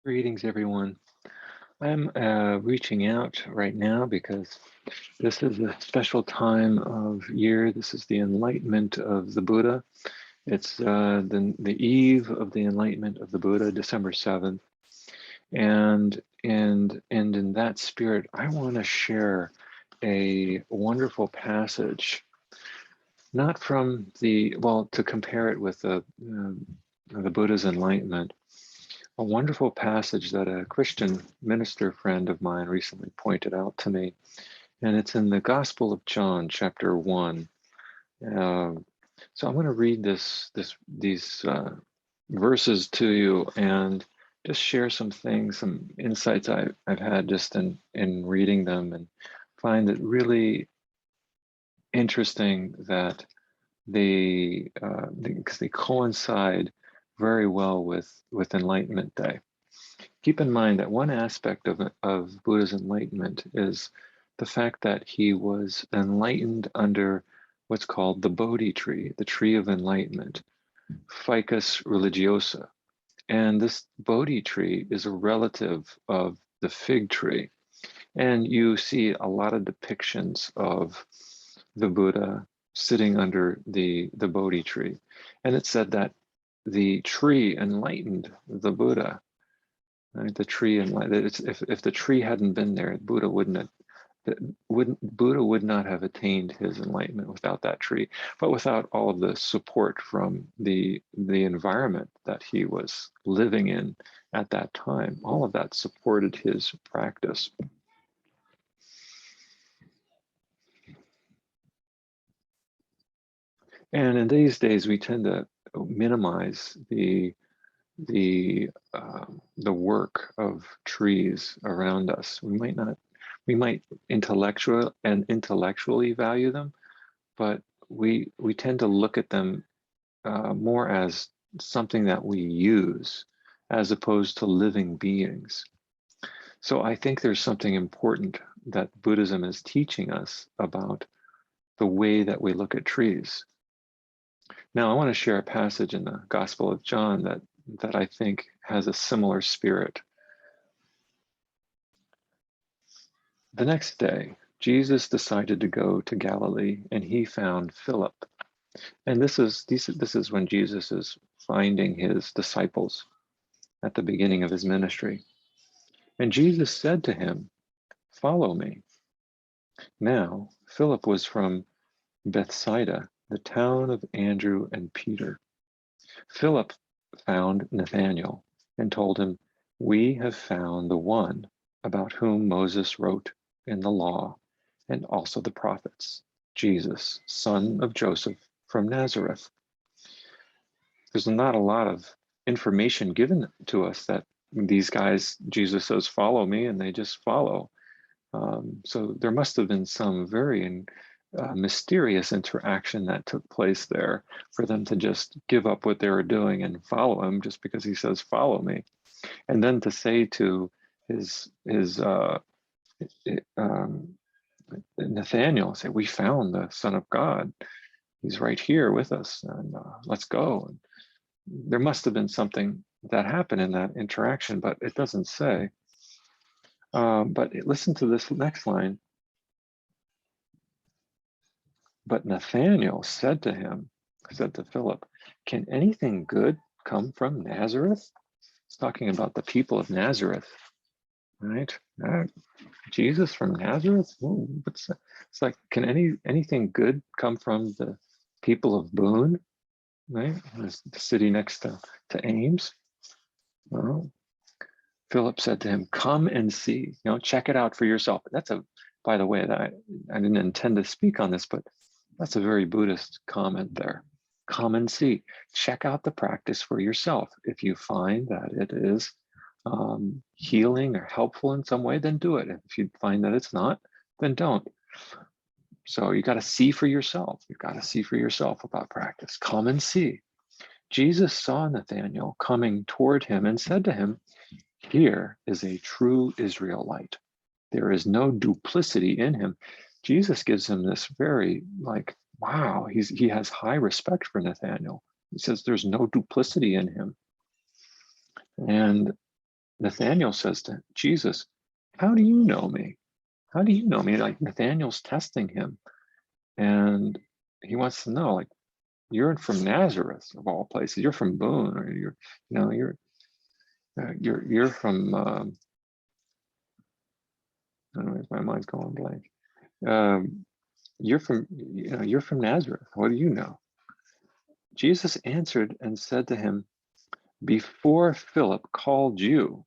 Greetings, everyone. I'm reaching out right now because this is a special time of year. This is the enlightenment of the Buddha. It's the eve of the enlightenment of the Buddha, December 7th. And in that spirit, I want to share a wonderful passage, not from to compare it with the Buddha's enlightenment, a wonderful passage that a Christian minister friend of mine recently pointed out to me, and it's in the Gospel of John, chapter 1. So I'm going to read these verses to you and just share some things, some insights I've had just in reading them, and find it really interesting that because they coincide very well with Enlightenment Day. Keep in mind that one aspect of Buddha's enlightenment is the fact that he was enlightened under what's called the Bodhi tree, the tree of enlightenment, Ficus religiosa. And this Bodhi tree is a relative of the fig tree. And you see a lot of depictions of the Buddha sitting under the Bodhi tree. And it said that the tree enlightened the Buddha. Right? The tree enlightened. If the tree hadn't been there, Buddha would not have attained his enlightenment without that tree, but without all of the support from the environment that he was living in at that time. All of that supported his practice. And in these days, we tend to minimize the work of trees around us. We might intellectually value them, but we tend to look at them more as something that we use as opposed to living beings. So I think there's something important that Buddhism is teaching us about the way that we look at trees. Now, I want to share a passage in the Gospel of John that I think has a similar spirit. The next day, Jesus decided to go to Galilee, and he found Philip. And this is when Jesus is finding his disciples at the beginning of his ministry. And Jesus said to him, "Follow me." Now, Philip was from Bethsaida, the town of Andrew and Peter. Philip found Nathanael and told him, "We have found the one about whom Moses wrote in the law and also the prophets, Jesus, son of Joseph from Nazareth." There's not a lot of information given to us that these guys, Jesus says, "Follow me," and they just follow. So there must have been some very mysterious interaction that took place there for them to just give up what they were doing and follow him just because he says, "Follow me." And then to say to his Nathaniel, say, "We found the Son of God. He's right here with us, and let's go." And there must have been something that happened in that interaction, but it doesn't say. Listen to this next line. But Nathanael said to Philip, "Can anything good come from Nazareth?" It's talking about the people of Nazareth, right? Jesus from Nazareth? Ooh, it's like, can anything good come from the people of Boone, right? The city next to Ames. Well, Philip said to him, "Come and see, check it out for yourself." By the way, that I didn't intend to speak on this, but that's a very Buddhist comment there. Come and see, check out the practice for yourself. If you find that it is healing or helpful in some way, then do it. If you find that it's not, then don't. So you got to see for yourself. You've got to see for yourself about practice. Come and see. Jesus saw Nathanael coming toward him and said to him, "Here is a true Israelite. There is no duplicity in him." Jesus gives him this very wow, he has high respect for Nathanael. He says there's no duplicity in him. And Nathaniel says to Jesus, how do you know me? How do you know me? Like Nathaniel's testing him, and he wants to know, like, you're from Nazareth of all places. You're from Boone, or you're from. I don't know if my mind's going blank. You're from Nazareth. What do you know? Jesus answered and said to him, before Philip called you,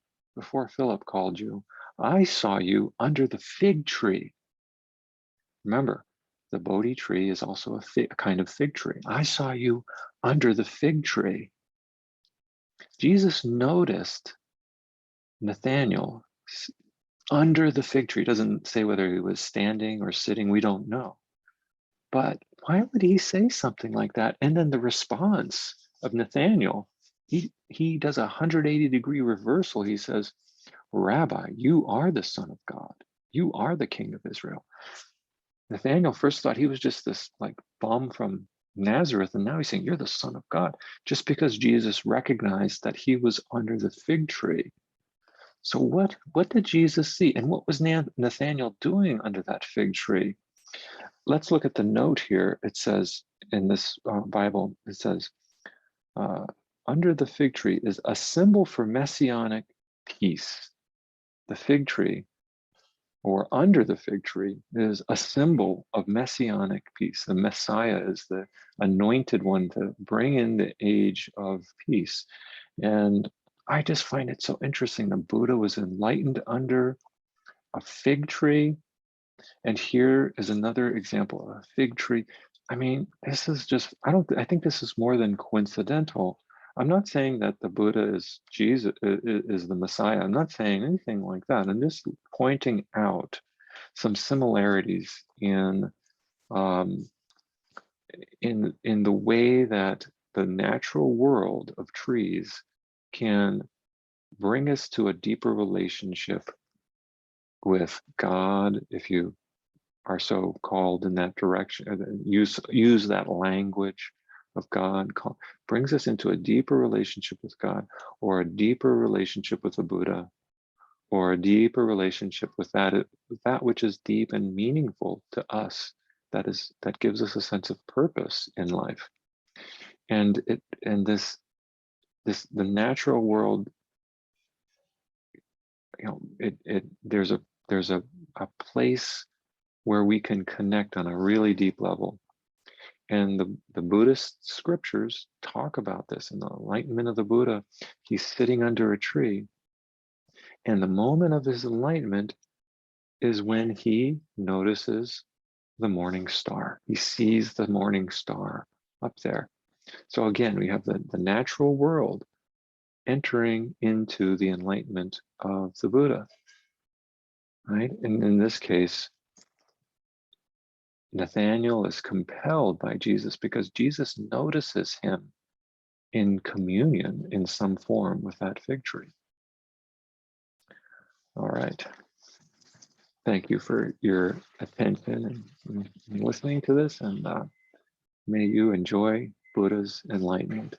I saw you under the fig tree. Remember, the Bodhi tree is also a kind of fig tree. I saw you under the fig tree. Jesus noticed Nathaniel under the fig tree. It doesn't say whether he was standing or sitting. We don't know. But why would he say something like that? And then the response of Nathaniel, he does a 180-degree reversal. He says, Rabbi, you are the Son of God. You are the King of Israel. Nathaniel first thought he was just this like bum from Nazareth, and now he's saying, you're the Son of God, just because Jesus recognized that he was under the fig tree. So what did Jesus see? And what was Nathaniel doing under that fig tree? Let's look at the note here. It says in this Bible, it says, under the fig tree is a symbol for messianic peace. The fig tree, or under the fig tree, is a symbol of messianic peace. The Messiah is the anointed one to bring in the age of peace. And I just find it so interesting. The Buddha was enlightened under a fig tree. And here is another example of a fig tree. I mean, this is just, I think this is more than coincidental. I'm not saying that the Buddha is Jesus, is the Messiah. I'm not saying anything like that. I'm just pointing out some similarities in the way that the natural world of trees can bring us to a deeper relationship with God, if you are so called in that direction, use that language of God, brings us into a deeper relationship with God, or a deeper relationship with the Buddha, or a deeper relationship with that which is deep and meaningful to us, that gives us a sense of purpose in life. And the natural world, there's a place where we can connect on a really deep level. And the Buddhist scriptures talk about this. In the enlightenment of the Buddha, he's sitting under a tree. And the moment of his enlightenment is when he notices the morning star. He sees the morning star up there. So again, we have the natural world entering into the enlightenment of the Buddha, right? And in this case, Nathaniel is compelled by Jesus because Jesus notices him in communion in some form with that fig tree. All right. Thank you for your attention and listening to this, and may you enjoy Buddha's enlightenment.